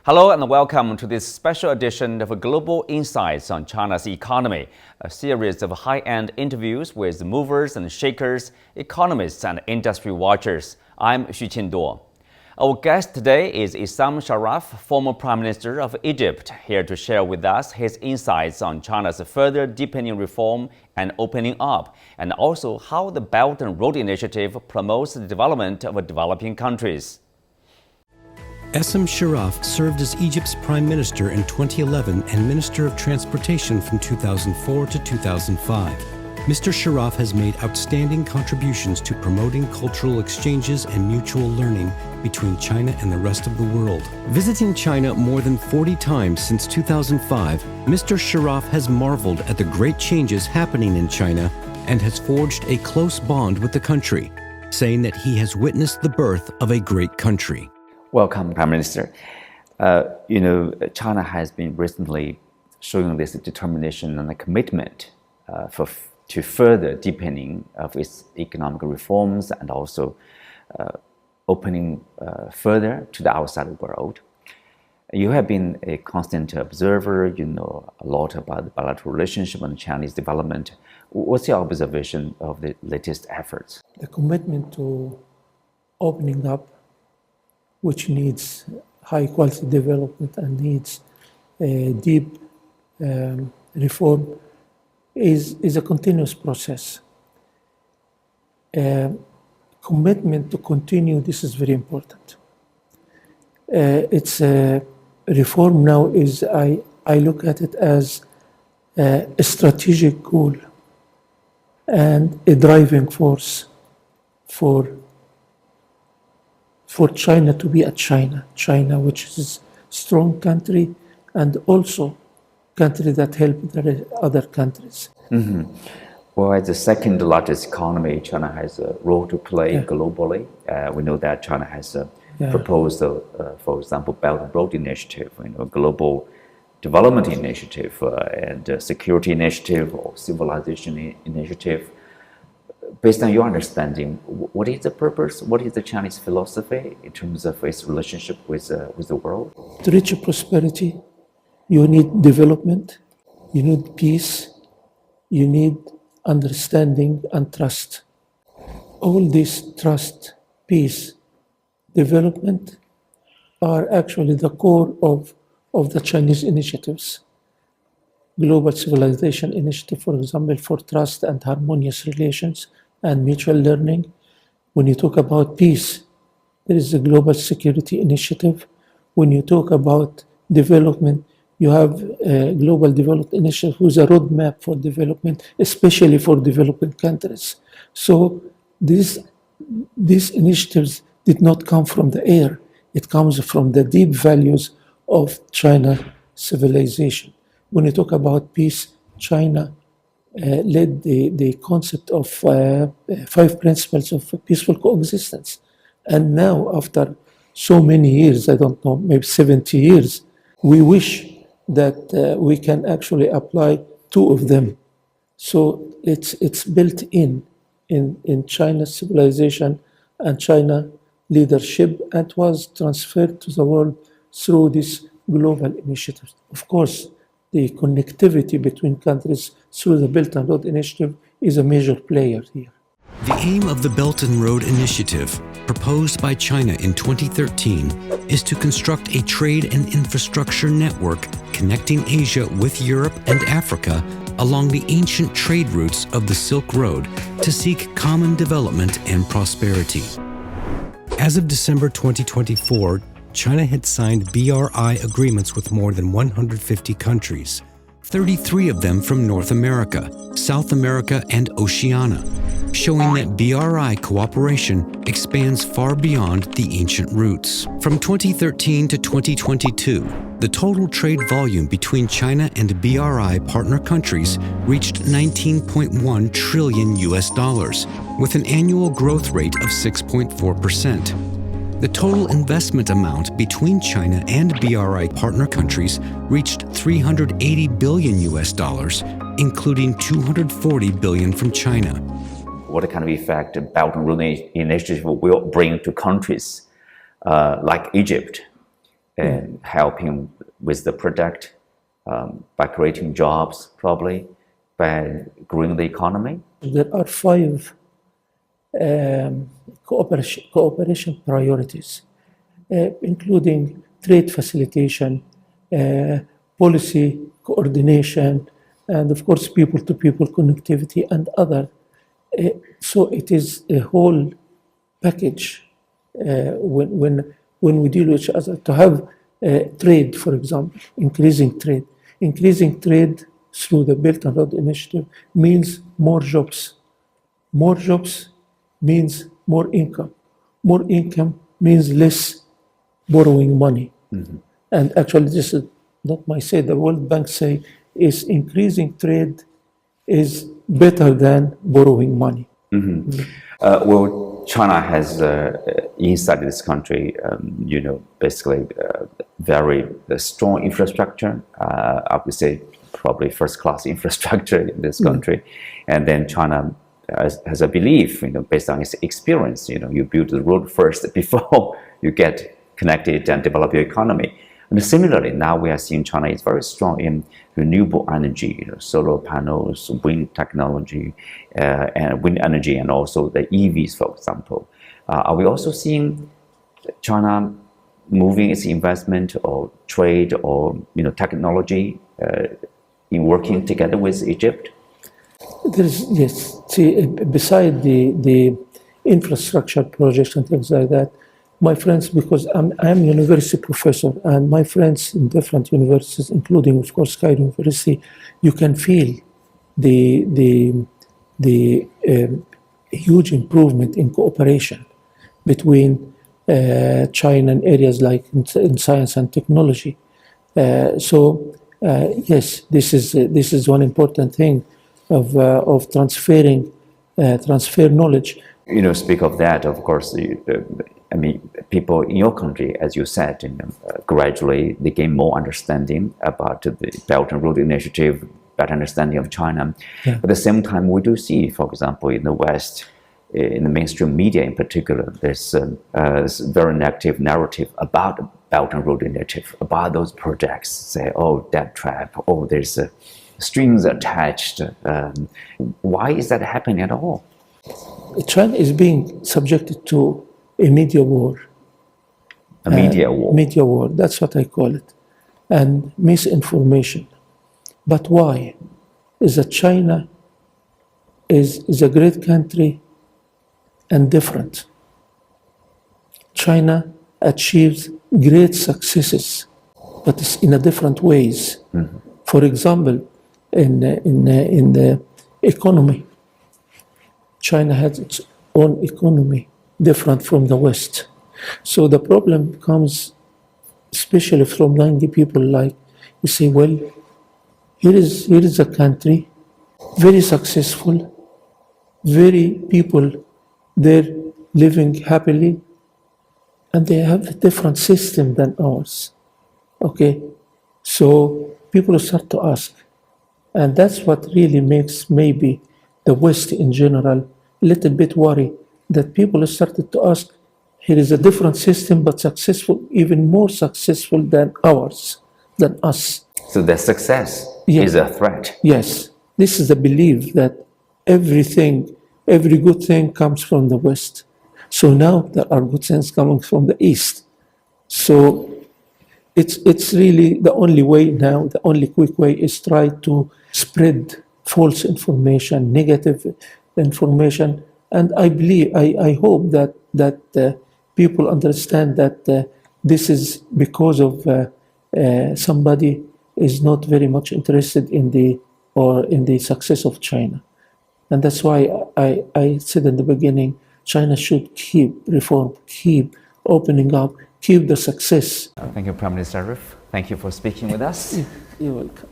Hello and welcome to this special edition of Global Insights on China's economy, a series of high-end interviews with movers and shakers, economists and industry watchers. I'm Xu Qinduo. Our guest today is Essam Sharaf, former Prime Minister of Egypt, here to share with us his insights on China's further deepening reform and opening up, and also how the Belt and Road Initiative promotes the development of developing countries. Essam Sharaf served as Egypt's Prime Minister in 2011 and Minister of Transportation from 2004 to 2005. Mr. Sharaf has made outstanding contributions to promoting cultural exchanges and mutual learning between China and the rest of the world. Visiting China more than 40 times since 2005, Mr. Sharaf has marveled at the great changes happening in China and has forged a close bond with the country, saying that he has witnessed the birth of a great country. Welcome, Prime Minister. China has been recently showing this determination and a commitment to further deepening of its economic reforms and also opening further to the outside world. You have been a constant observer, you know a lot about the bilateral relationship and Chinese development. What's your observation of the latest efforts? The commitment to opening up, which needs high quality development and needs deep reform, is a continuous process. Commitment to continue, this is very important. It's a reform now is, I look at it as a strategic goal and a driving force for China to be a China which is a strong country and also country that help the other countries. Mm-hmm. Well, as the second largest economy, China has a role to play globally. We know that China has proposed, for example, Belt and Road Initiative, global development initiative, and security initiative or civilization initiative. Based on your understanding, what is the purpose? What is the Chinese philosophy in terms of its relationship with the world? To reach prosperity, you need development, you need peace, you need understanding and trust. All this trust, peace, development are actually the core of the Chinese initiatives. Global Civilization Initiative, for example, for trust and harmonious relations and mutual learning. When you talk about peace, there is a Global Security Initiative. When you talk about development, you have a Global Development Initiative who's a roadmap for development, especially for developing countries. So these initiatives did not come from the air. It comes from the deep values of China civilization. When you talk about peace, China led the concept of 5 principles of peaceful coexistence. And now, after so many years, I don't know, maybe 70 years, we wish that we can actually apply 2 of them. So it's built in China's civilization and China leadership and was transferred to the world through this global initiative. Of course, the connectivity between countries through the Belt and Road Initiative is a major player here. The aim of the Belt and Road Initiative, proposed by China in 2013, is to construct a trade and infrastructure network connecting Asia with Europe and Africa along the ancient trade routes of the Silk Road to seek common development and prosperity. As of December 2024, China had signed BRI agreements with more than 150 countries, 33 of them from North America, South America, and Oceania, showing that BRI cooperation expands far beyond the ancient roots. From 2013 to 2022, the total trade volume between China and BRI partner countries reached $19.1 trillion, with an annual growth rate of 6.4%. The total investment amount between China and BRI partner countries reached $380 billion, including $240 billion from China. What kind of effect the Belt and Road Initiative will bring to countries like Egypt? and helping with the product by creating jobs, probably by growing the economy? There are five cooperation priorities, including trade facilitation, policy coordination, and of course people-to-people connectivity and other. So it is a whole package when we deal with each other. To have trade, for example, increasing trade through the Belt and Road Initiative means more jobs. More jobs means more income. More income means less borrowing money. Mm-hmm. And actually, this is not my say. The World Bank say is increasing trade is better than borrowing money. Mm-hmm. Well, China has inside this country, basically very strong infrastructure. I would say probably first-class infrastructure in this country, and then China has a belief, based on its experience. You build the road first before you get connected and develop your economy. And similarly, now we are seeing China is very strong in renewable energy, solar panels, wind technology, and wind energy, and also the EVs, for example. Are we also seeing China moving its investment or trade or technology in working together with Egypt? Yes. See, beside the infrastructure projects and things like that, my friends, because I'm a university professor, and my friends in different universities, including, of course, Cairo University, you can feel the huge improvement in cooperation between China and areas like in science and technology. Yes, this is one important thing of transfer knowledge. Speak of that, of course. People in your country, as you said, gradually they gain more understanding about the Belt and Road Initiative, better understanding of China. Yeah. But at the same time, we do see, for example, in the West, in the mainstream media in particular, there's a very negative narrative about the Belt and Road Initiative, about those projects. Say, oh, debt trap, oh, there's strings attached. Why is that happening at all? China is being subjected to a media war. A media war? Media war, that's what I call it. And misinformation. But why? Is that China is a great country and different. China achieves great successes, but it's in a different ways. Mm-hmm. For example, in the economy, China has its own economy, different from the West. So the problem comes especially from young people, like you say, well, here is a country, very successful, very people there living happily, and they have a different system than ours. Okay, so people start to ask, and that's what really makes maybe the West in general a little bit worried, that people started to ask, here is a different system, but successful, even more successful than ours, than us. So the success is a threat. Yes. This is the belief that every good thing comes from the West. So now there are good things coming from the East. So it's really the only way now, the only quick way is try to spread false information, negative information. And I believe, I hope that people understand that this is because of somebody is not very much interested in the success of China. And that's why I said in the beginning, China should keep reform, keep opening up, keep the success. Thank you, Prime Minister Sharaf. Thank you for speaking with us. You're welcome.